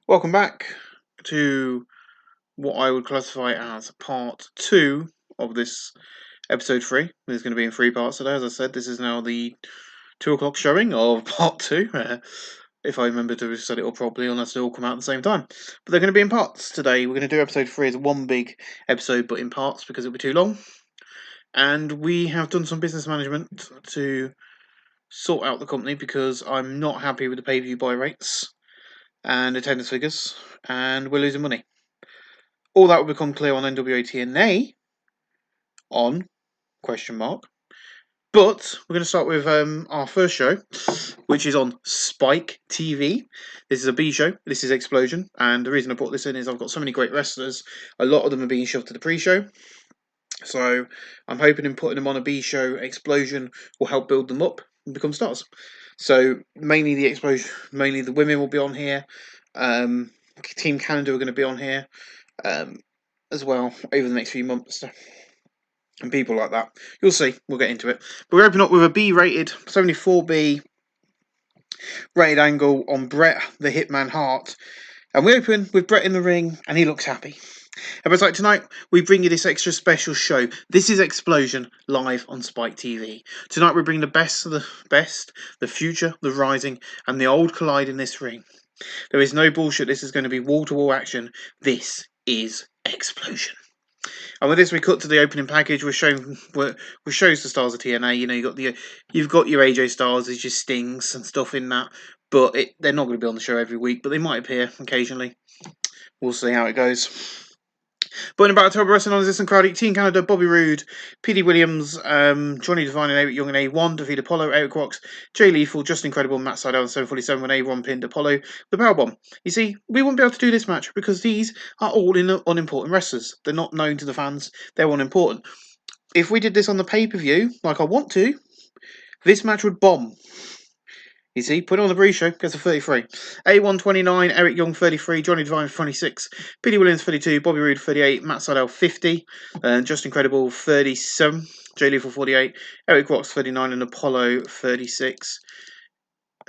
Welcome back to what I would classify as part 2 of this episode 3. There's going to be in 3 parts today. As I said, this is now the 2 o'clock showing of part 2. If I remember to have said it all properly, unless they all come out at the same time. But they're going to be in parts today. We're going to do episode 3 as one big episode, but in parts because it would be too long. And we have done some business management to sort out the company because I'm not happy with the pay-per-view buy rates and attendance figures, and we're losing money. All that will become clear on NWA TNA on ? But we're going to start with our first show, which is on Spike TV. This is a B show. This is Explosion. And the reason I brought this in is I've got so many great wrestlers. A lot of them are being shoved to the pre-show. So I'm hoping in putting them on a B show, Explosion will help build them up and become stars. So mainly the Explosion, mainly the women will be on here. Team Canada are going to be on here. As well over the next few months and people like that. You'll see. We'll get into it. But we're opening up with a B-rated, 74B rated angle on Bret the Hitman Hart. And we open with Bret in the ring and he looks happy. And it's like tonight we bring you this extra special show. This is Explosion live on Spike TV. Tonight we bring the best of the best, the future, the rising, and the old collide in this ring. There is no bullshit. This is going to be wall-to-wall action. This is Explosion. And with this, we cut to the opening package. Which shows the stars of TNA. You know, you've got your AJ Styles, there's your Stings and stuff in that, but they're not going to be on the show every week. But they might appear occasionally. We'll see how it goes. But in about October Wrestling on Resistance Crowd, Team Canada, Bobby Roode, P.D. Williams, Johnny Devine and Eric Young and A1 defeat Apollo, Eric Rocks, Jay Lethal, Just Incredible, Matt Sydal and 747 when A1 pinned Apollo, the Powerbomb. You see, we wouldn't be able to do this match because these are all unimportant wrestlers. They're not known to the fans. They're unimportant. If we did this on the pay-per-view, like I want to, this match would bomb. You see, put it on the pre-show, gets a 33. A1 29, Eric Young 33, Johnny Devine 26, P.D. Williams 32, Bobby Roode 38, Matt Sydal 50, Just Incredible 37, Jay Lethal 48, Eric Rocks 39, and Apollo 36.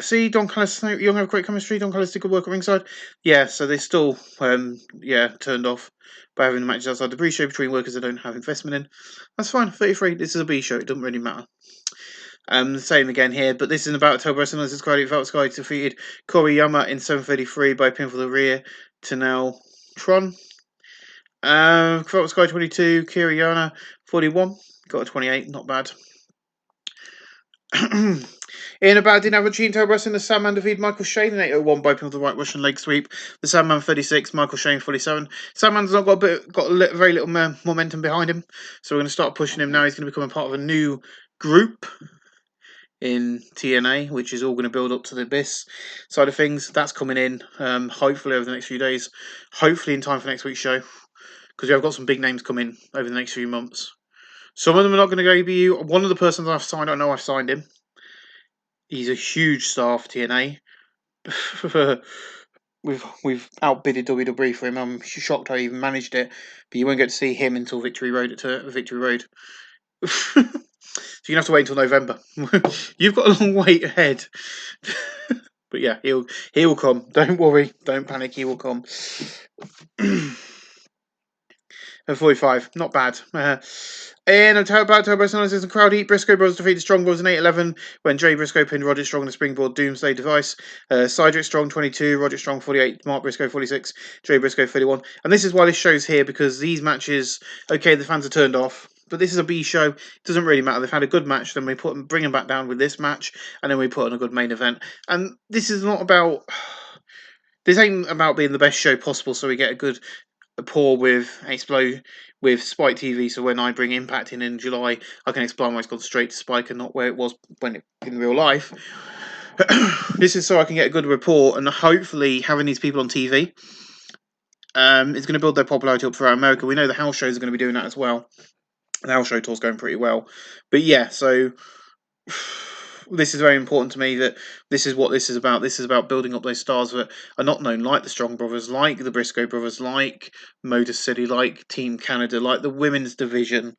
See, Don Callis and Young have great chemistry. Don Callis did good work at ringside. Yeah, so they still, turned off by having the matches outside the pre-show between workers they don't have investment in. That's fine, 33. This is a B show, it doesn't really matter. The same again here, but this is about October Wrestling. This is Cardi Felt Sky defeated Koriyama in 7:33 by pin for the rear to now Tron. Felt Sky 22, Kiriyana 41, got a 28, not bad. In about didn't have a cheating toe wrestling, the Sandman defeated Michael Shane in 8:01 by pin for the right Russian leg sweep. The Sandman 36, Michael Shane 47. Sandman's not got very little momentum behind him, so we're going to start pushing him now. He's going to become a part of a new group in TNA, which is all going to build up to the Abyss side of things. That's coming in hopefully over the next few days, hopefully in time for next week's show, because we've got some big names coming over the next few months. Some of them are not going to go ABU. One of the persons I've signed, I know I've signed him. He's a huge star for TNA. We've outbidded WWE for him. I'm shocked I even managed it, but you won't get to see him until Victory Road. So you're going to have to wait until November. You've got a long wait ahead. But yeah, he will come. Don't worry. Don't panic. He will come. And 45. Not bad. In October, Wrestling and Crowd Heat, Briscoe Brothers defeated Strong Brothers in 8:11 when Jay Briscoe pinned Roger Strong in the Springboard Doomsday device. Cedric Strong 22, Roger Strong 48, Mark Briscoe 46, Jay Briscoe 31. And this is why this show's here, because these matches, okay, the fans are turned off. But this is a B show. It doesn't really matter. They've had a good match. Then we bring them back down with this match, and then we put on a good main event. And this is not about. This ain't about being the best show possible, so we get a good pour with Explode with Spike TV. So when I bring Impact in July, I can explain why it's gone straight to Spike and not where it was in real life. This is so I can get a good report, and hopefully having these people on TV. Is going to build their popularity up throughout America. We know the house shows are going to be doing that as well. The house show tour's going pretty well. But yeah, so this is very important to me that this is what this is about. This is about building up those stars that are not known, like the Strong Brothers, like the Briscoe Brothers, like Motor City, like Team Canada, like the women's division.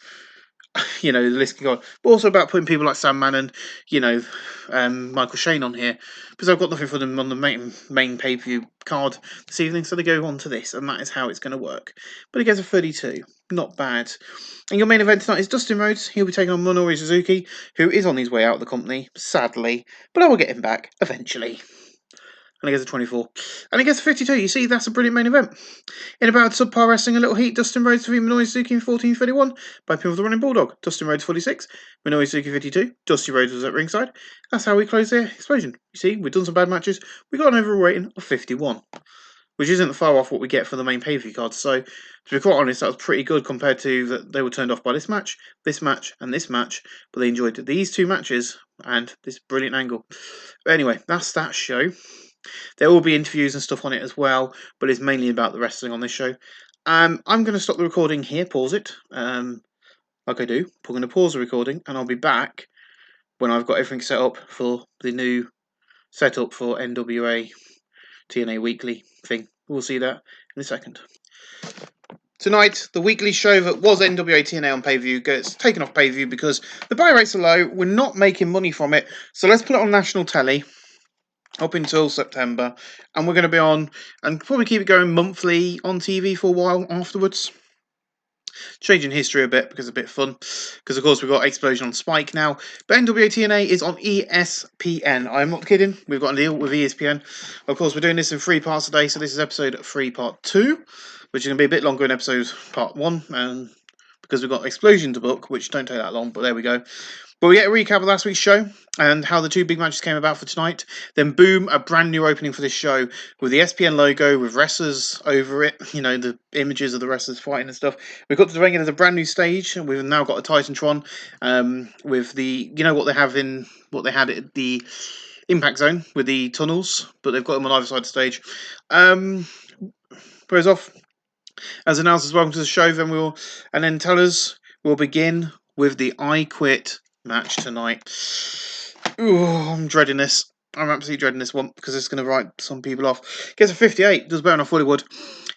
The list can go on. But also about putting people like Sandman and, Michael Shane on here. Because I've got nothing for them on the main pay-per-view card this evening, so they go on to this, and that is how it's going to work. But it gets a 32. Not bad. And your main event tonight is Dustin Rhodes. He'll be taking on Minoru Suzuki, who is on his way out of the company, sadly. But I will get him back eventually. And he gets a 24. And he gets a 52. You see, that's a brilliant main event. In about subpar wrestling, a little heat, Dustin Rhodes defeated Minoru Suzuki in 14:31 by pinfall of the Running Bulldog. Dustin Rhodes 46, Minoru Suzuki 52. Dusty Rhodes was at ringside. That's how we close the explosion. You see, we've done some bad matches. We got an overall rating of 51, which isn't far off what we get for the main pay-per-view cards. So, to be quite honest, that was pretty good compared to that they were turned off by this match, and this match. But they enjoyed these two matches and this brilliant angle. But anyway, that's that show. There will be interviews and stuff on it as well, but it's mainly about the wrestling on this show. I'm going to stop the recording here, pause it, like I do. I'm going to pause the recording, and I'll be back when I've got everything set up for the new setup for NWA TNA Weekly thing. We'll see that in a second. Tonight, the weekly show that was NWA TNA on pay-per-view gets taken off pay-per-view because the buy rates are low. We're not making money from it, so let's put it on national telly up until September, and we're going to be on and probably keep it going monthly on TV for a while afterwards. Changing history a bit because it's a bit fun, because of course we've got Explosion on Spike now, but NWA TNA is on ESPN. I'm not kidding, we've got a deal with ESPN. Of course, we're doing this in 3 parts today, so this is episode 3 part 2, which is going to be a bit longer than episode part 1, because we've got Explosion to book, which don't take that long, but there we go. But we get a recap of last week's show and how the 2 big matches came about for tonight. Then boom, a brand new opening for this show with the SPN logo, with wrestlers over it, the images of the wrestlers fighting and stuff. We got to the ring, and there's a brand new stage, and we've now got a Titantron with the, what they had at the Impact Zone with the tunnels, but they've got them on either side of the stage. Prayers off. As announced, welcome to the show, and then tell us, we'll begin with the I Quit match tonight. Ooh, I'm dreading this. I'm absolutely dreading this one because it's going to write some people off. Gets a 58. Does better than I thought it would.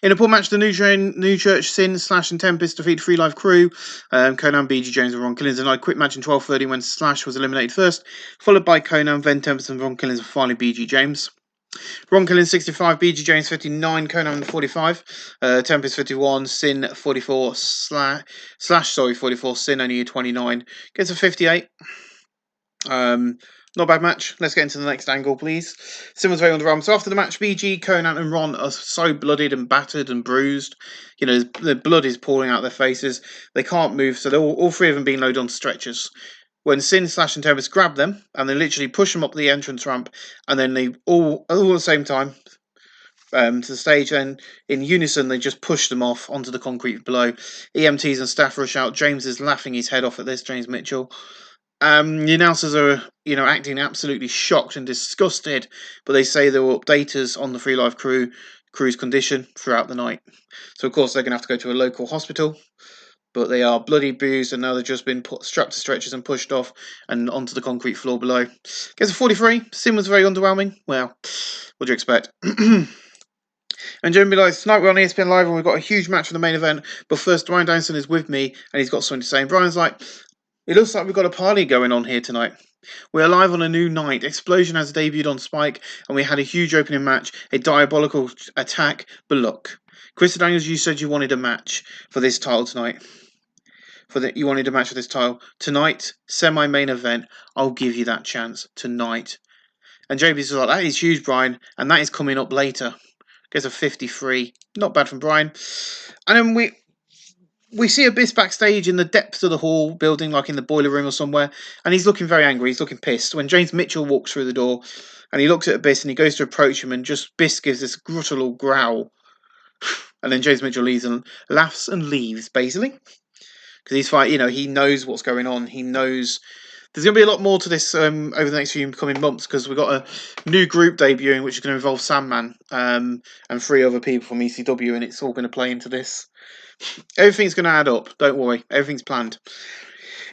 In a poor match, the New Church, Sin, Slash, and Tempest defeated Free Live Crew, Conan, BG James, and Ron Killings. And I Quit match in 12:30 when Slash was eliminated first, followed by Conan, then Tempest, and Ron Killings, and finally BG James. Ron Killings 65, BG James 59, Conan 45, Tempest 51, Sin 44, Slash 44, Sin only 29, gets a 58. Not a bad match. Let's get into the next angle, please. Sin was very underwhelmed. So after the match, BG, Conan, and Ron are so bloodied and battered and bruised. The blood is pouring out their faces. They can't move, so they're all 3 of them being loaded on stretchers. When Sin, Slash, and Tempest grab them, and they literally push them up the entrance ramp, and then they all at the same time to the stage, and in unison they just push them off onto the concrete below. EMTs and staff rush out. James is laughing his head off at this, James Mitchell. The announcers are, acting absolutely shocked and disgusted, but they say they will update us on the Free Live crew's condition throughout the night. So of course they're going to have to go to a local hospital. But they are bloody bruised, and now they've just been strapped to stretchers and pushed off and onto the concrete floor below. Gets a 43. Sin was very underwhelming. Well, what do you expect? And Jeremy Lights, tonight we're on ESPN Live, and we've got a huge match for the main event. But first, Brian Danielson is with me, and he's got something to say. And Brian's like, it looks like we've got a party going on here tonight. We're live on a new night. Explosion has debuted on Spike, and we had a huge opening match, a diabolical attack. But look, Chris Daniels, you said you wanted a match for this title tonight. You wanted a match for this title tonight, semi-main event. I'll give you that chance tonight. And JB's like, that is huge, Brian, and that is coming up later. Gets a 53, not bad from Brian. And then we see Abyss backstage in the depths of the hall building, like in the boiler room or somewhere, and he's looking very angry. He's looking pissed when James Mitchell walks through the door, and he looks at Abyss and he goes to approach him, and just Abyss gives this guttural growl, and then James Mitchell leaves and laughs and leaves basically. Because he's fighting, he knows what's going on. He knows there's going to be a lot more to this over the next few coming months, because we've got a new group debuting, which is going to involve Sandman and 3 other people from ECW, and it's all going to play into this. Everything's going to add up. Don't worry. Everything's planned.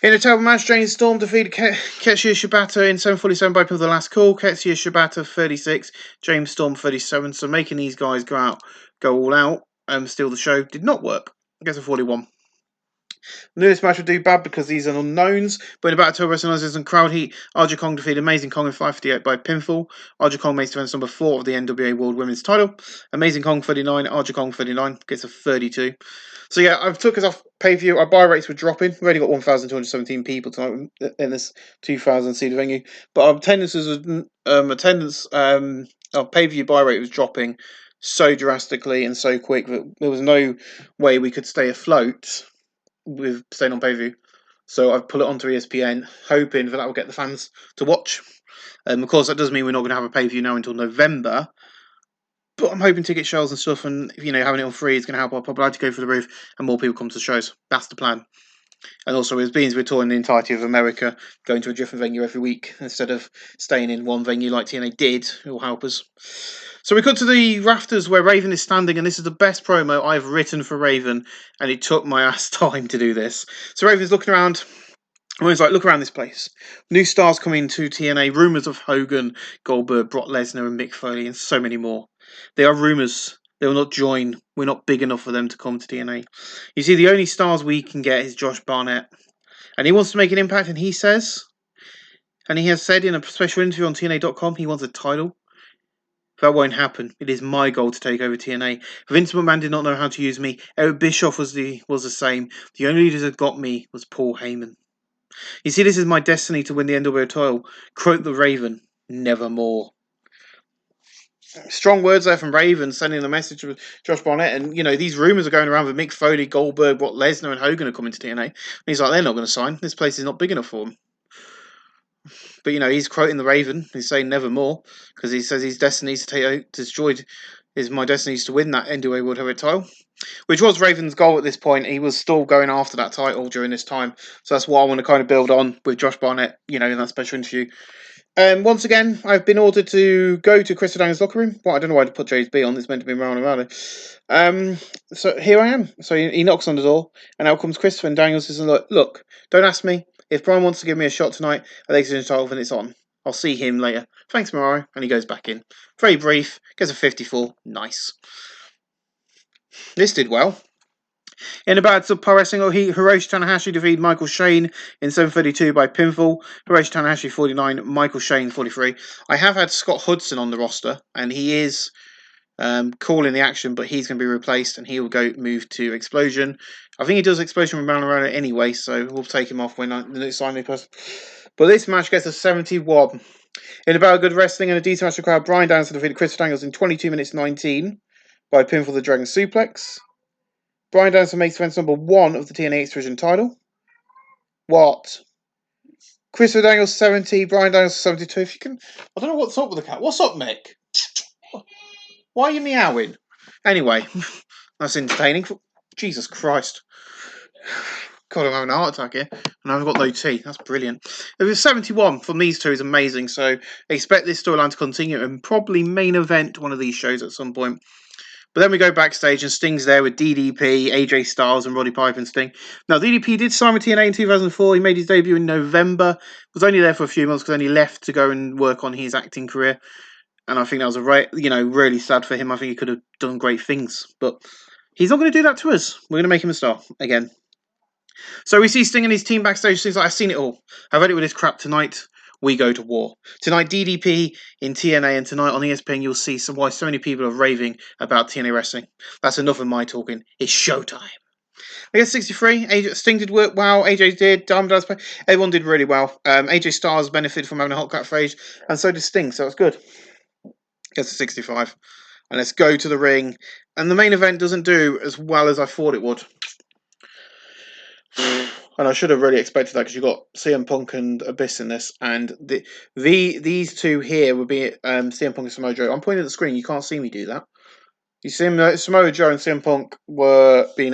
In a terrible match, James Storm defeated Ketsuya Shibata in 7:47 by People the Last Call. Ketsuya Shibata 36, James Storm 37. So making these guys go all out and steal the show did not work. I guess a 41. I knew this match would do bad because these are unknowns, but in about 12 wrestling and crowd heat, Aja Kong defeated Amazing Kong in 5:58 by pinfall. Aja Kong makes defense number 4 of the NWA World Women's title. Amazing Kong 39, Aja Kong 39 gets a 32. So yeah, I've took us off pay-per-view. Our buy rates were dropping. We've only got 1,217 people tonight in this 2,000-seater venue, but our attendance our pay-per-view buy rate was dropping so drastically and so quick that there was no way we could stay afloat with staying on pay-per-view. So I've put it onto ESPN, hoping that will get the fans to watch. Of course, that does mean we're not going to have a pay-per-view now until November. But I'm hoping ticket sales and stuff, and having it on free is going to help our popularity go through the roof, and more people come to the shows. That's the plan. And also, as being we're touring the entirety of America, going to a different venue every week instead of staying in one venue like TNA did, it will help us. So we cut to the rafters where Raven is standing, and this is the best promo I've written for Raven, and it took my ass time to do this. So Raven's looking around. And he's like, look around this place. New stars coming to TNA. Rumours of Hogan, Goldberg, Brock Lesnar, and Mick Foley, and so many more. They are rumours. They will not join. We're not big enough for them to come to TNA. You see, the only stars we can get is Josh Barnett. And he wants to make an impact, and he says, and he has said in a special interview on TNA.com, he wants a title. That won't happen. It is my goal to take over TNA. Vince McMahon did not know how to use me. Eric Bischoff was the same. The only leader that got me was Paul Heyman. You see, this is my destiny to win the NWA title. Quote the Raven, nevermore. Strong words there from Raven, sending a message to Josh Barnett. And, these rumours are going around with Mick Foley, Goldberg, Brock Lesnar, and Hogan are coming to TNA. And he's like, they're not going to sign. This place is not big enough for them. But, he's quoting the Raven. He's saying nevermore, because he says his destiny is to destroyed. My destiny is to win that NWA World Heavyweight title, which was Raven's goal at this point. He was still going after that title during this time. So that's what I want to kind of build on with Josh Barnett, in that special interview. Once again, I've been ordered to go to Chris Daniels' locker room. Well, I don't know why to put JB on. It's meant to be Marlon Rado. So here I am. So he knocks on the door, and out comes Christopher, and Daniels says, look, don't ask me. If Brian wants to give me a shot tonight at the Exhibition title, then it's on. I'll see him later. Thanks, Morrow. And he goes back in. Very brief. Gets a 54. Nice. This did well. In a bad subpar wrestling heat, Hiroshi Tanahashi defeated Michael Shane in 7:32 by pinfall. Hiroshi Tanahashi 49, Michael Shane 43. I have had Scott Hudson on the roster, and he is calling the action, but he's going to be replaced, and he will move to Explosion. I think he does Explosion with Malarona anyway, so we'll take him off when the next signing person. But this match gets a 71. In about good wrestling and a decent match of crowd, Bryan Danielson defeated Chris Daniels in 22 minutes 19 by pinfall the Dragon Suplex. Bryan Danielson makes defense number 1 of the TNA X Division title. What? Chris Daniels 70, Bryan Daniels 72. If you can, I don't know what's up with the cat. What's up, Mick? Why are you meowing? Anyway, that's entertaining. Jesus Christ. God, I'm having a heart attack here. And I've got no tea. That's brilliant. It was 71 from these two is amazing. So expect this storyline to continue and probably main event one of these shows at some point. But then we go backstage and Sting's there with DDP, AJ Styles, and Roddy Piper and Sting. Now, DDP did sign with TNA in 2004. He made his debut in November. Was only there for a few months because then he left to go and work on his acting career. And I think that was really sad for him. I think he could have done great things. But he's not going to do that to us. We're going to make him a star again. So we see Sting and his team backstage. Sting's like, I've seen it all. I've read it with this crap tonight. We go to war. Tonight, DDP in TNA, and tonight on ESPN, you'll see why so many people are raving about TNA wrestling. That's enough of my talking. It's showtime. I guess 63. Sting did work well. AJ did. Diamond Dallas Page. Everyone did really well. AJ Styles benefited from having a hot cat phase, and so did Sting. So it's good. Gets a 65. And let's go to the ring. And the main event doesn't do as well as I thought it would. And I should have really expected that because you've got CM Punk and Abyss in this. And these two here would be CM Punk and Samoa Joe. I'm pointing at the screen. You can't see me do that. You see Samoa Joe and CM Punk were being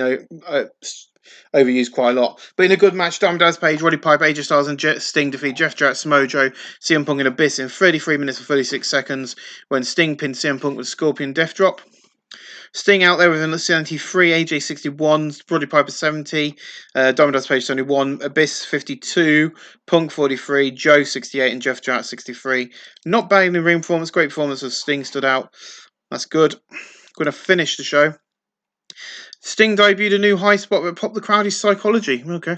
overused quite a lot. But in a good match, Diamond Dallas Page, Roddy Piper, AJ Styles, and Sting defeat Jeff Jarrett, Samoa Joe, CM Punk, and Abyss in 33 minutes and 36 seconds when Sting pinned CM Punk with Scorpion Death Drop. Sting out there with a 73, AJ 61, Roddy Piper 70, Diamond Dallas Page 71, Abyss 52, Punk 43, Joe 68, and Jeff Jarrett 63. Not bad in the ring performance, great performance as Sting stood out. That's good. Going to finish the show. Sting debuted a new high spot with Pop the Crowd is Psychology. Okay.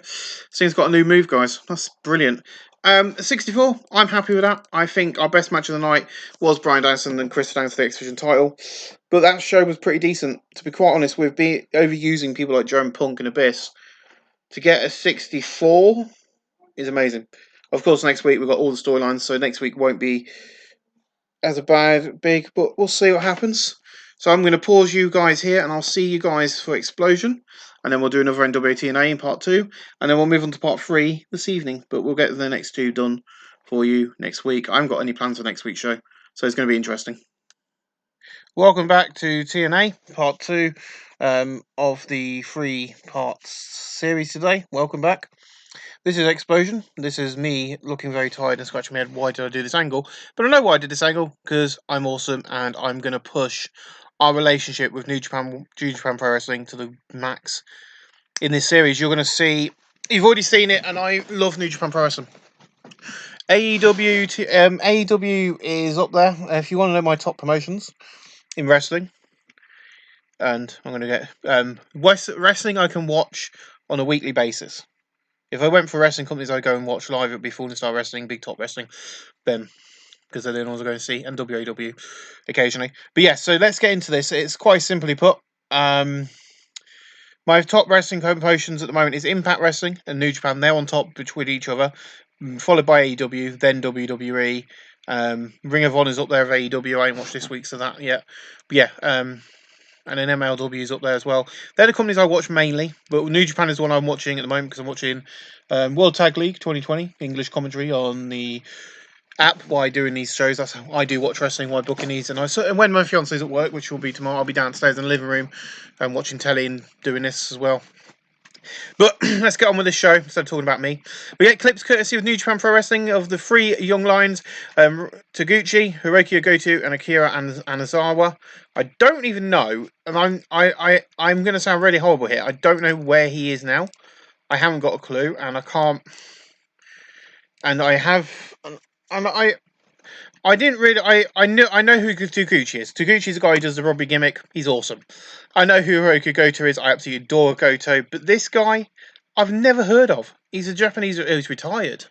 Sting's got a new move, guys. That's brilliant. 64, I'm happy with that. I think our best match of the night was Bryan Danielson and Chris Daniels for the X Division title. But that show was pretty decent. To be quite honest, with overusing people like Jerome Punk and Abyss, to get a 64 is amazing. Of course, next week we've got all the storylines, so next week won't be as big, but we'll see what happens. So I'm going to pause you guys here, and I'll see you guys for Explosion, and then we'll do another NWTNA in part 2, and then we'll move on to part 3 this evening, but we'll get the next 2 done for you next week. I haven't got any plans for next week's show, so it's going to be interesting. Welcome back to TNA, part 2 of the 3 parts series today. Welcome back. This is Explosion. This is me looking very tired and scratching my head. Why did I do this angle? But I know why I did this angle, because I'm awesome and I'm going to push our relationship with New Japan Pro Wrestling to the max. In this series, you're going to see, you've already seen it, and I love New Japan Pro Wrestling. AEW is up there. If you want to know my top promotions in wrestling, and I'm going to get wrestling I can watch on a weekly basis. If I went for wrestling companies I'd go and watch live, it would be Falling Star Wrestling, Big Top Wrestling, then, because they're the ones I'm going to see, and WAW occasionally. But yeah, so let's get into this. It's quite simply put. My top wrestling promotions at the moment is Impact Wrestling and New Japan. They're on top with each other, followed by AEW, then WWE. Ring of Honor's up there of AEW. I ain't watched this week's of that yet. But yeah, and then MLW is up there as well. They're the companies I watch mainly, but New Japan is the one I'm watching at the moment because I'm watching World Tag League 2020 English commentary on the app while doing these shows. That's how I do watch wrestling while booking these. And when my fiance's at work, which will be tomorrow, I'll be downstairs in the living room and watching telly and doing this as well. But let's get on with this show instead of talking about me. We get clips courtesy of New Japan Pro Wrestling of the 3 young lions, Taguchi, Hiroki Goto, and Akira Anazawa. I don't even know, and I'm going to sound really horrible here. I don't know where he is now. I haven't got a clue, and I can't. And I have, and I didn't really. I know who Taguchi is. Taguchi's the guy who does the Robbie gimmick. He's awesome. I know who Hiroki Goto is. I absolutely adore Goto. But this guy, I've never heard of. He's a Japanese. He's retired.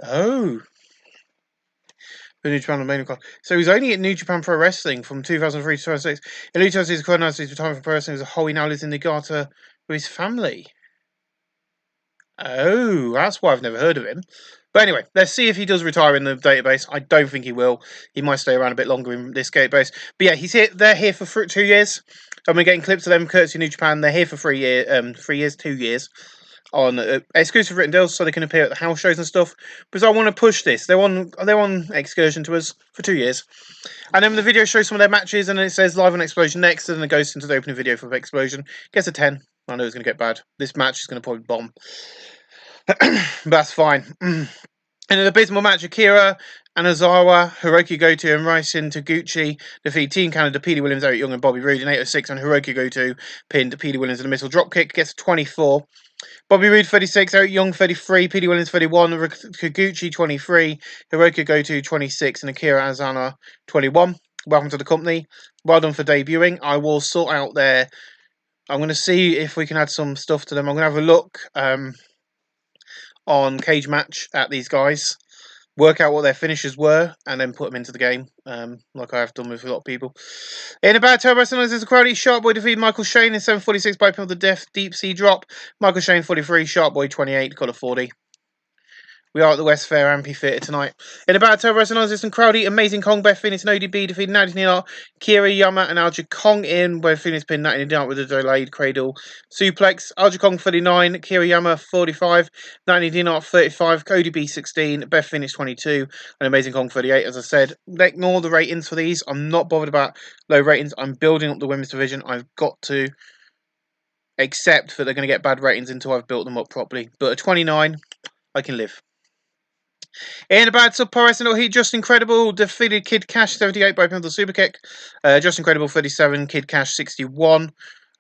Oh. New Japan main card. So he's only at New Japan Pro Wrestling from 2003 to 2006. In 2006, he announced his retirement from pro wrestling as a whole. He now lives in Niigata with his family. Oh, that's why I've never heard of him. But anyway, let's see if he does retire in the database. I don't think he will. He might stay around a bit longer in this database. But yeah, he's here. They're here for 2 years. I'm getting clips of them courtesy New Japan. They're here for 3 years, 2 years on exclusive written deals, so they can appear at the house shows and stuff. Because I want to push this. They're on excursion to us for 2 years. And then the video shows some of their matches, and then it says live on Explosion next, and then it goes into the opening video for Explosion. Gets a 10. I know it's going to get bad. This match is going to probably bomb. But that's fine. In an abysmal match, Akira Anazawa, Hiroki Goto, and Raisen Taguchi defeat Team Canada, Petey Williams, Eric Young, and Bobby Roode in 8:06, and Hiroki Goto pinned Petey Williams in a missile dropkick, gets 24. Bobby Roode 36, Eric Young 33, Petey Williams 31, Taguchi 23, Hiroki Goto 26, and Akira Anazawa 21. Welcome to the company. Well done for debuting. I will sort out their. I'm going to see if we can add some stuff to them. I'm going to have a look on Cage Match at these guys, work out what their finishes were, and then put them into the game, like I have done with a lot of people. In a bad turbo wrestling, there's a Crowley Sharkboy defeated Michael Shane in 7:46 by pin of the deep sea drop. Michael Shane 43, Sharkboy 28, got a 40. We are at the West Fair Amphitheatre tonight. In a bad turbo wrestling, and Crowley, Amazing Kong, Beth Phoenix, and ODB defeated Natty Ninar, Kira Yama, and Alja Kong in. Beth Phoenix pinned Natty Ninar with a delayed cradle suplex. Alja Kong 39, Kira Yama 45, Natty Ninar 35, ODB 16, Beth Phoenix 22, and Amazing Kong 38. As I said, ignore the ratings for these. I'm not bothered about low ratings. I'm building up the women's division. I've got to accept that they're going to get bad ratings until I've built them up properly. But at 29, I can live. In a bad sub wrestling heat, Just Incredible defeated Kid Cash 78 by pinfall super kick. Just Incredible 37, Kid Cash 61.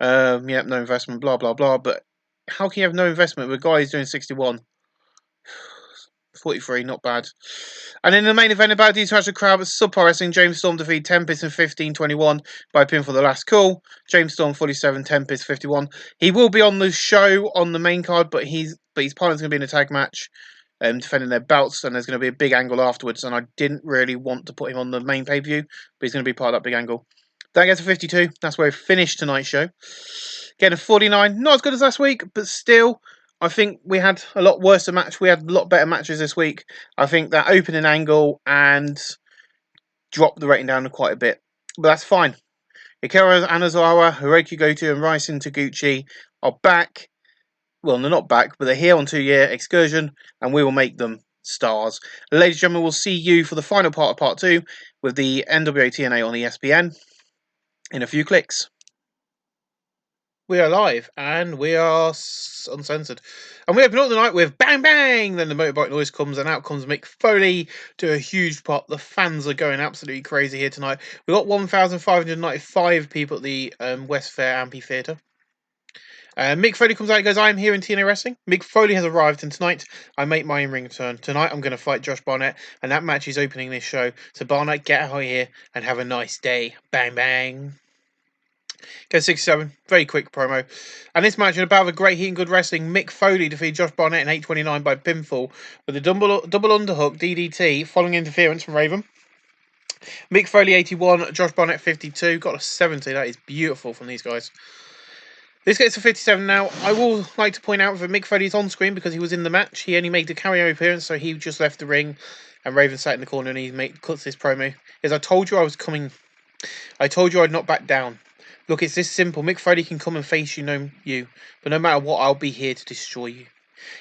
No investment, blah blah blah. But how can you have no investment with a guy who's doing 61? 43, not bad. And in the main event, about detached crowd, subpar wrestling, James Storm defeated Tempest in 15-21 by pinfall for the last call. James Storm 47, Tempest 51. He will be on the show on the main card, but his partner's going to be in a tag match, defending their belts, and there's going to be a big angle afterwards. And I didn't really want to put him on the main pay-per-view, but he's going to be part of that big angle. That gets a 52. That's where we finished tonight's show. Getting a 49. Not as good as last week, but still, I think we had a lot worse a match. We had a lot better matches this week. I think that opening angle and dropped the rating down quite a bit. But that's fine. Hikaru Anazawa, Hiroki Goto, and Raisen Taguchi are back. Well, they're not back, but they're here on 2-year excursion, and we will make them stars. Ladies and gentlemen, we'll see you for the final part of part 2 with the NWA TNA on ESPN in a few clicks. We are live, and we are uncensored. And we open up the night with bang bang, then the motorbike noise comes, and out comes Mick Foley to a huge pop. The fans are going absolutely crazy here tonight. We've got 1,595 people at the West Fair Amphitheatre. Mick Foley comes out and goes, "I'm here in TNA Wrestling." Mick Foley has arrived, and tonight I make my in-ring return. Tonight I'm going to fight Josh Barnett, and that match is opening this show. So Barnett, get out here and have a nice day. Bang bang. Go 67, very quick promo. And this match, in a bout of great heat and good wrestling, Mick Foley defeated Josh Barnett in 8:29 by pinfall with a double underhook DDT following interference from Raven. Mick Foley 81, Josh Barnett 52, got a 70. That is beautiful from these guys. This gets to 57 now. I will like to point out that Mick Foley is on screen because he was in the match. He only made a cameo appearance, so he just left the ring, and Raven sat in the corner and he cuts this promo. As I told you I was coming, I told you I'd not back down. Look, it's this simple. Mick Foley can come and face you, but no matter what, I'll be here to destroy you.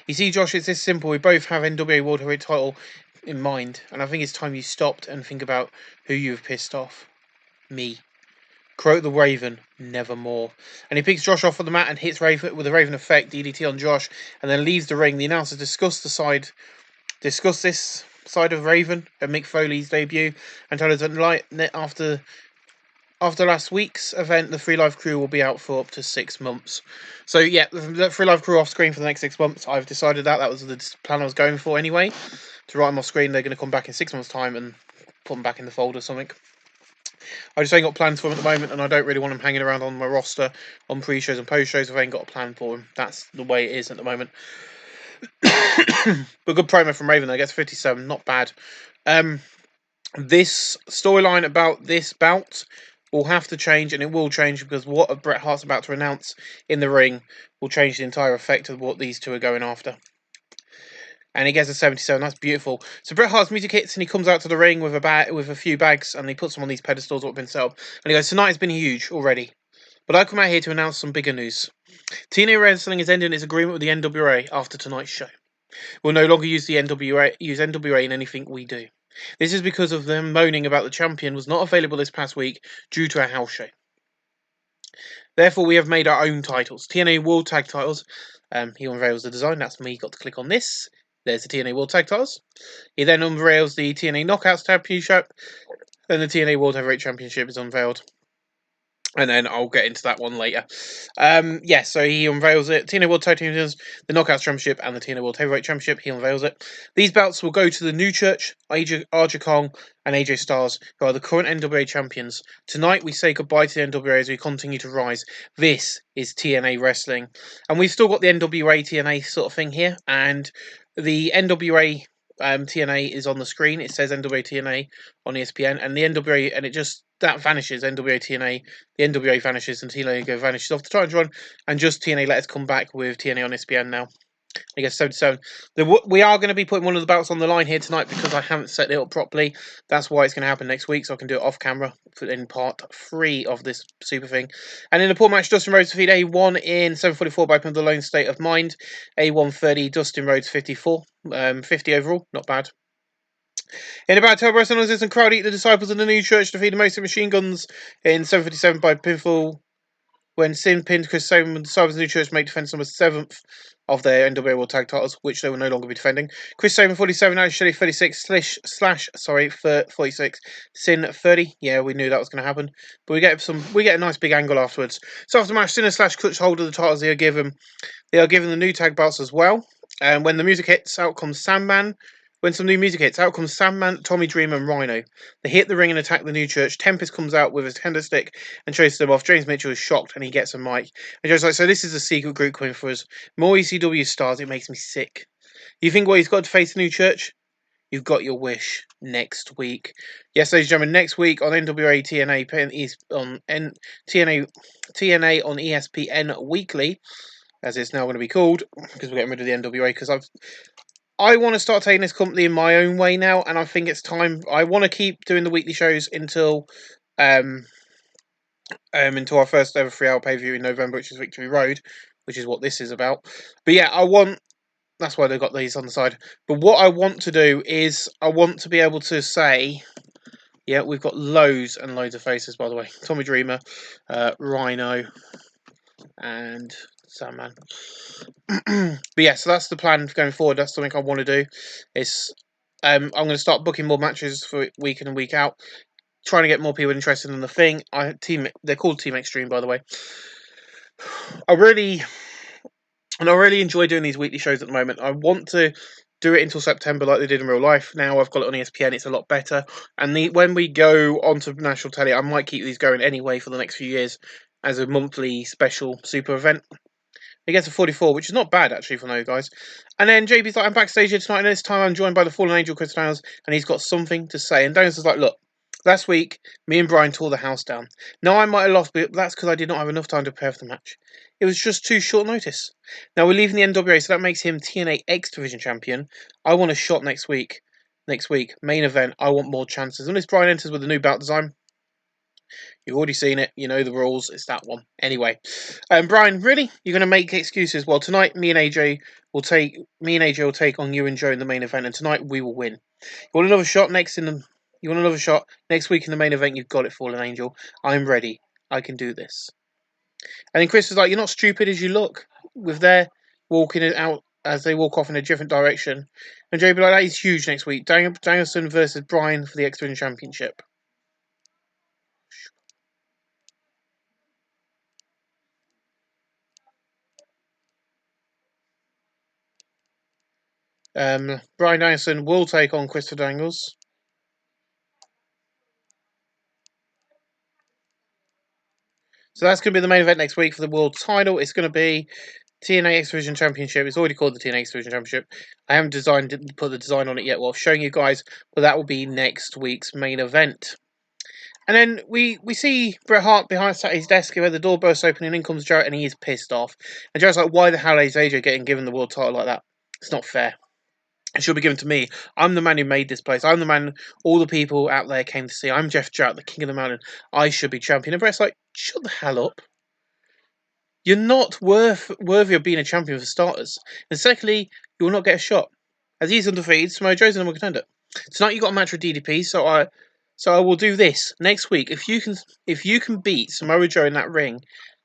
You see, Josh, it's this simple. We both have NWA World Heavyweight title in mind, and I think it's time you stopped and think about who you have pissed off. Me. Quote the Raven, nevermore. And he picks Josh off of the mat and hits Raven with a Raven effect, DDT on Josh, and then leaves the ring. The announcers discuss this side of Raven and Mick Foley's debut, and tell us that after last week's event, the Free Live crew will be out for up to 6 months. So yeah, the Free Live crew off screen for the next 6 months. I've decided that was the plan I was going for anyway. To write them off screen, they're going to come back in 6 months' time and put them back in the fold or something. I just ain't got plans for them at the moment, and I don't really want them hanging around on my roster on pre-shows and post-shows if I ain't got a plan for them. That's the way it is at the moment. But good promo from Raven, I guess 57, not bad. This storyline about this bout will have to change, and it will change because what Bret Hart's about to announce in the ring will change the entire effect of what these two are going after. And he gets a 77. That's beautiful. So Bret Hart's music hits, and he comes out to the ring with a few bags, and he puts them on these pedestals that have been set up. And he goes, "Tonight has been huge already, but I come out here to announce some bigger news. TNA Wrestling is ending its agreement with the NWA after tonight's show. We'll no longer use NWA in anything we do. This is because of them moaning about the champion was not available this past week due to a house show. Therefore, we have made our own titles. TNA World Tag Titles." He unveils the design. That's me. Got to click on this. There's the TNA World Tag Titles. He then unveils the TNA Knockouts Championship. Then the TNA World Heavyweight Championship is unveiled. And then I'll get into that one later. So he unveils it. TNA World Tag Teams, the Knockouts Championship, and the TNA World Heavyweight Championship. He unveils it. These belts will go to the New Church, Aja Kong, and AJ Styles, who are the current NWA champions. Tonight we say goodbye to the NWA as we continue to rise. This is TNA Wrestling. And we've still got the NWA TNA sort of thing here. And the NWA TNA is on the screen. It says NWA TNA on ESPN, and the NWA, and that vanishes. NWA TNA, the NWA vanishes, and TNA vanishes off the title run, and just TNA Let Us come back with TNA on ESPN now. I guess 77. We are going to be putting one of the belts on the line here tonight because I haven't set it up properly. That's why it's going to happen next week, so I can do it off camera in part 3 of this super thing. And in the pool match, Dustin Rhodes defeated A1 in 7:44 by the Lone State of Mind. A1 30, Dustin Rhodes 54, 50 overall, not bad. In about 12 wrestling and crowd eat the Disciples of the New Church defeated Mostly Machine Guns in 7:57 by pinfall when Sin pinned Chris Sabin and the Disciples of the New Church make defense number 7th of their NWA World Tag Titles, which they will no longer be defending. Chris Sabin 47, actually 36 for 46. Sin 30. Yeah, we knew that was going to happen, but we get a nice big angle afterwards. So after the match, Sinner / Clutch hold of the titles. They are given the new tag belts as well. And when the music hits, out comes Sandman, When some new music hits, out comes Sandman, Tommy Dreamer, and Rhino. They hit the ring and attack the new church. Tempest comes out with a tender stick and chases them off. James Mitchell is shocked and he gets a mic. And Joe's like, so this is a secret group coming for us. More ECW stars, it makes me sick. You think what he's got to face the new church? You've got your wish next week. Yes, ladies and gentlemen, next week on NWA TNA is on TNA on ESPN Weekly, as it's now going to be called, because we're getting rid of the NWA. Because I want to start taking this company in my own way now, and I think it's time. I want to keep doing the weekly shows until our first ever 3-hour pay-per-view in November, which is Victory Road, which is what this is about. But yeah, that's why they've got these on the side. But what I want to do is I want to be able to say, yeah, we've got loads and loads of faces, by the way. Tommy Dreamer, Rhino, and Sandman. But yeah, so that's the plan for going forward. That's something I want to do. I'm going to start booking more matches for week in and week out, trying to get more people interested in the thing. They're called Team Extreme, by the way. I really enjoy doing these weekly shows at the moment. I want to do it until September like they did in real life. Now I've got it on ESPN, it's a lot better. And when we go onto national telly, I might keep these going anyway for the next few years as a monthly special super event. He gets a 44, which is not bad actually for those guys. And then JB's like, I'm backstage here tonight, and this time I'm joined by the Fallen Angel, Chris Daniels, and he's got something to say. And Daniels is like, look, last week, me and Brian tore the house down. Now, I might have lost, but that's because I did not have enough time to prepare for the match. It was just too short notice. Now, we're leaving the NWA, so that makes him TNA X Division champion. I want a shot next week. Main event, I want more chances. And this Brian enters with a new belt design. You've already seen it. You know the rules. It's that one. Anyway, Brian, really? You're going to make excuses? Well, tonight, me and AJ will take on you and Joe in the main event, and tonight we will win. You want another shot next week in the main event? You've got it, Fallen Angel. I'm ready. I can do this. And then Chris was like, "You're not stupid as you look." With their walking it out as they walk off in a different direction, and Joe be like, "That is huge next week. Danielson versus Brian for the X Division Championship." Brian Danielson will take on Christopher Daniels. So that's going to be the main event next week for the world title. It's going to be TNA X Division Championship. It's already called the TNA X Division Championship. I haven't put the design on it yet. Well, I've shown you guys, but that will be next week's main event. And then we see Bret Hart behind his desk where the door bursts open and in comes Jarrett and he is pissed off. And Jarrett's like, why the hell is AJ getting given the world title like that? It's not fair. It should be given to me. I'm the man who made this place. I'm the man all the people out there came to see. I'm Jeff Jarrett, the king of the mountain. I should be champion. And Bret's like, shut the hell up. You're not worthy of being a champion for starters. And secondly, you will not get a shot. As he's undefeated, Samoa Joe's the number one contender. Tonight you got a match with DDP, so I will do this next week. If you can beat Samoa Joe in that ring,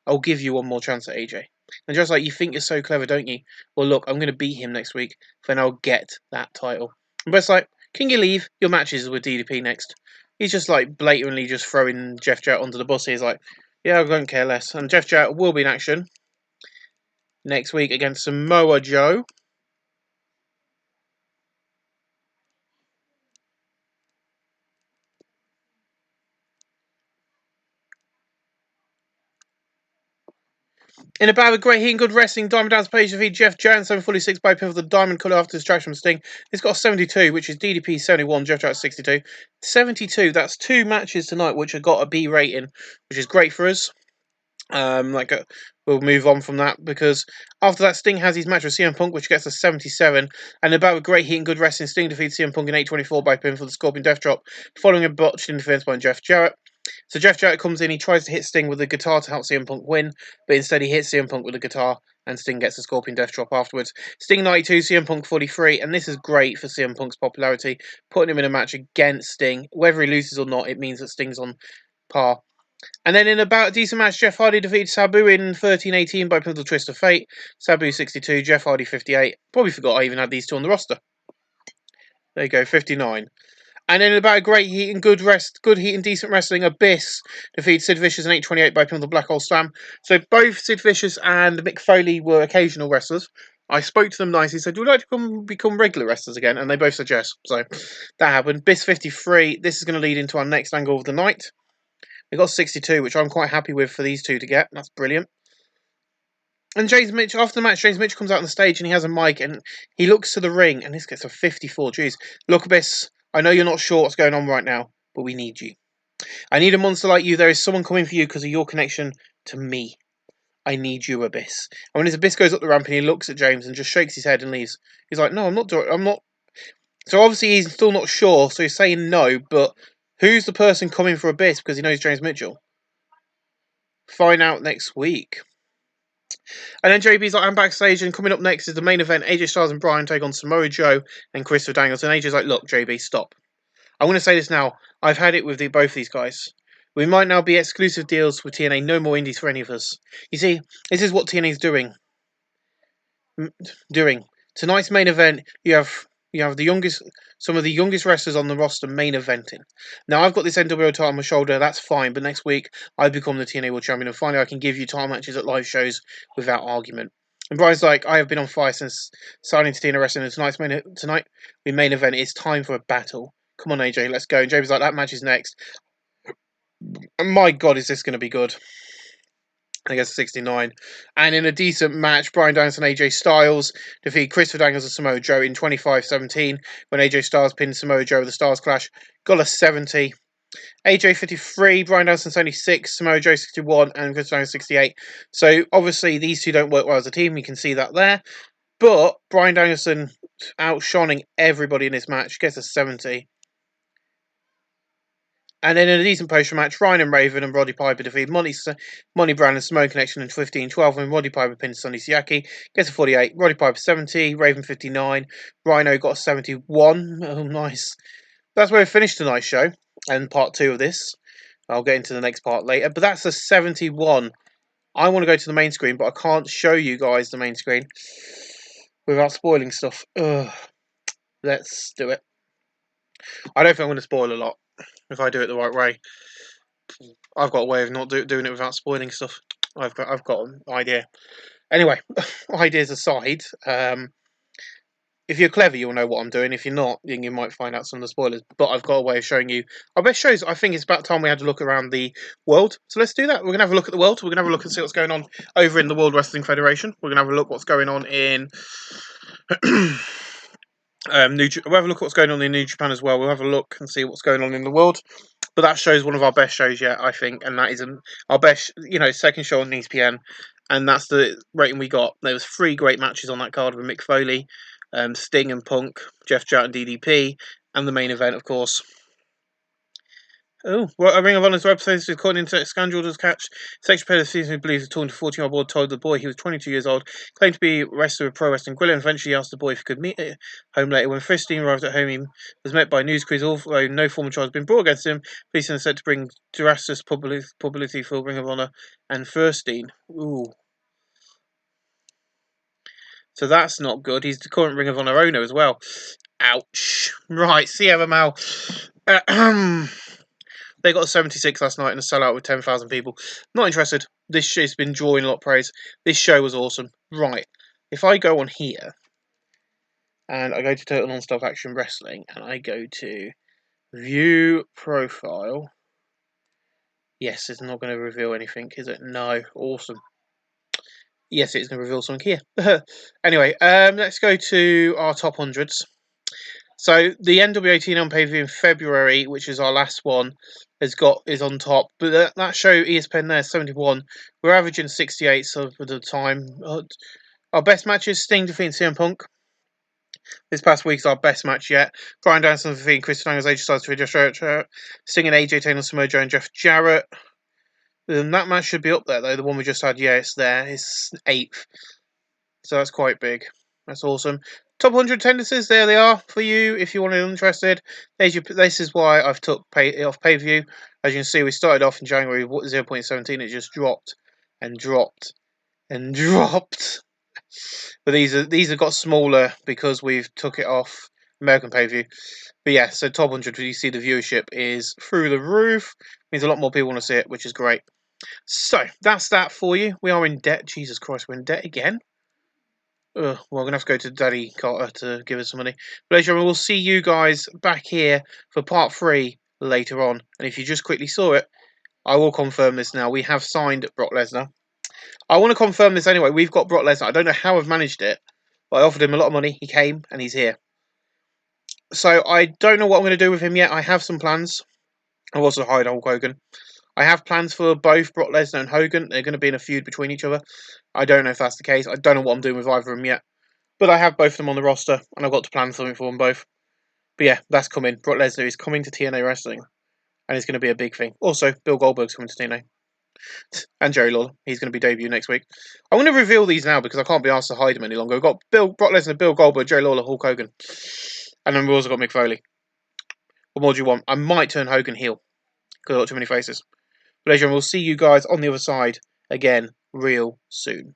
I'll give you one more chance at AJ. And just like, you think you're so clever, don't you? Well, look, I'm going to beat him next week, then I'll get that title. And Brett's like, can you leave? Your matches with DDP next. He's just like blatantly just throwing Jeff Jarrett onto the bus. He's like, yeah, I don't care less. And Jeff Jarrett will be in action next week against Samoa Joe. In a bout of great heat and good wrestling, Diamond Dallas Page defeated Jeff Jarrett 746 by pin for the Diamond Cutter after distraction from Sting. It's got a 72, which is DDP 71, Jeff Jarrett 62. 72, that's two matches tonight which have got a B rating, which is great for us. We'll move on from that because after that, Sting has his match with CM Punk, which gets a 77. And about great heat and good wrestling, Sting defeats CM Punk in 824 by pin for the Scorpion Death Drop, following a botched interference by Jeff Jarrett. So Jeff Jarrett comes in, he tries to hit Sting with a guitar to help CM Punk win, but instead he hits CM Punk with a guitar, and Sting gets the Scorpion Death Drop afterwards. Sting 92, CM Punk 43, and this is great for CM Punk's popularity, putting him in a match against Sting. Whether he loses or not, it means that Sting's on par. And then in about a decent match, Jeff Hardy defeated Sabu in 13-18 by pivotal twist of fate. Sabu 62, Jeff Hardy 58. Probably forgot I even had these two on the roster. There you go, 59. And then about a great heat and good heat and decent wrestling, Abyss defeated Sid Vicious in 828 by pivotal black hole slam. So both Sid Vicious and Mick Foley were occasional wrestlers. I spoke to them nicely, said, would you like to become regular wrestlers again? And they both said yes. So that happened. BIS 53, this is going to lead into our next angle of the night. We got 62, which I'm quite happy with for these two to get. That's brilliant. And James Mitchell, after the match, James Mitchell comes out on the stage and he has a mic and he looks to the ring and this gets a 54. Jeez. Look, Abyss, I know you're not sure what's going on right now, but we need you. I need a monster like you. There is someone coming for you because of your connection to me. I need you, Abyss. And when his Abyss goes up the ramp and he looks at James and just shakes his head and leaves, he's like, no, I'm not. So obviously he's still not sure, so he's saying no, but who's the person coming for Abyss because he knows James Mitchell? Find out next week. And then JB's like, I'm backstage, and coming up next is the main event. AJ Styles and Bryan take on Samoa Joe and Christopher Daniels. And AJ's like, look, JB, stop. I'm going to say this now. I've had it with both these guys. We might now be exclusive deals with TNA. No more indies for any of us. You see, this is what TNA's doing. Tonight's main event, you have some of the youngest wrestlers on the roster main eventing. Now I've got this NWO title on my shoulder, that's fine, but next week I become the TNA World Champion and finally I can give you title matches at live shows without argument. And Brian's like, I have been on fire since signing to TNA Wrestling, and tonight we main event. It's time for a battle. Come on, AJ, let's go. And James like, that match is next. And my God, is this going to be good? I guess 69. And in a decent match, Bryan Danielson and AJ Styles defeat Christopher Daniels and Samoa Joe in 25-17 when AJ Styles pinned Samoa Joe with the Stars Clash. Got a 70. AJ 53, Bryan Danielson 76, Samoa Joe 61, and Christopher Daniels 68. So obviously these two don't work well as a team. You can see that there. But Bryan Danielson outshining everybody in this match gets a 70. And then in a decent post match, Ryan and Raven and Roddy Piper defeat Money Brown and Simone Connection in 15-12 when Roddy Piper pins Sonny Siaki. Gets a 48. Roddy Piper 70. Raven 59. Rhino got a 71. Oh, nice. That's where we finished tonight's show and part 2 of this. I'll get into the next part later. But that's a 71. I want to go to the main screen, but I can't show you guys the main screen without spoiling stuff. Ugh. Let's do it. I don't think I'm going to spoil a lot if I do it the right way. I've got a way of not doing it without spoiling stuff. I've got an idea. Anyway, ideas aside, if you're clever, you'll know what I'm doing. If you're not, then you might find out some of the spoilers. But I've got a way of showing you our best shows. I think it's about time we had a look around the world. So let's do that. We're going to have a look at the world. We're going to have a look and see what's going on over in the World Wrestling Federation. We're going to have a look what's going on in... we'll have a look at what's going on in New Japan as well. We'll have a look and see what's going on in the world. But that show's one of our best shows yet, I think, and that is our best, second show on ESPN, and that's the rating we got. There was 3 great matches on that card with Mick Foley, Sting and Punk, Jeff Jarrett and DDP, and the main event, of course. Oh, well, a Ring of Honor's representative, according to Scandal's catch, sexual pedophiles who believes a talking to 14-year-old boy told the boy he was 22 years old, claimed to be a wrestler with Pro Wrestling Guerrilla, and eventually asked the boy if he could meet at home later. When Fistine arrived at home, he was met by news crews, although no formal charge had been brought against him. Police are said to bring drastic publicity for Ring of Honor and Fistine. Ooh. So that's not good. He's the current Ring of Honor owner as well. Ouch. Right, CMML. They got a 76 last night and a sellout with 10,000 people. Not interested. This show's been drawing a lot of praise. This show was awesome. Right. If I go on here and I go to Total Non-Stop Action Wrestling and I go to View Profile. Yes, it's not going to reveal anything, is it? No. Awesome. Yes, it's going to reveal something here. Anyway, let's go to our top hundreds. So the NWA TNA pay-per-view in February, which is our last one, is on top. But that show ESPN there 71. We're averaging 68 so for the time. Our best matches: Sting defeating CM Punk. This past week's our best match yet. Bryan Danielson defeating Chris Daniels, AJ Styles defeating Josh Jarrett. Sting and AJ taking on Samoa Joe and Jeff Jarrett. That match should be up there though. The one we just had, yeah, it's there. It's 8th. So that's quite big. That's awesome. Top 100 tendencies, there they are for you if you want to be interested. This is why I've took off pay-per-view. As you can see, we started off in January with 0.17. It just dropped and dropped and dropped. But these have got smaller because we've took it off American pay-per-view. But yeah, so top 100, you see the viewership is through the roof. Means a lot more people want to see it, which is great. So that's that for you. We are in debt. Jesus Christ, we're in debt again. Well, I'm going to have to go to Daddy Carter to give us some money. But ladies and gentlemen, we'll see you guys back here for part 3 later on. And if you just quickly saw it, I will confirm this now. We have signed Brock Lesnar. I want to confirm this anyway. We've got Brock Lesnar. I don't know how I've managed it, but I offered him a lot of money. He came, and he's here. So I don't know what I'm going to do with him yet. I have some plans. I also hired Hulk Hogan. I have plans for both Brock Lesnar and Hogan. They're going to be in a feud between each other. I don't know if that's the case. I don't know what I'm doing with either of them yet. But I have both of them on the roster, and I've got to plan something for them both. But yeah, that's coming. Brock Lesnar is coming to TNA Wrestling, and it's going to be a big thing. Also, Bill Goldberg's coming to TNA. And Jerry Lawler. He's going to be debuting next week. I want to reveal these now because I can't be asked to hide them any longer. We've got Brock Lesnar, Bill Goldberg, Jerry Lawler, Hulk Hogan. And then we've also got Mick Foley. What more do you want? I might turn Hogan heel because I've got too many faces. But as usual, we'll see you guys on the other side again real soon.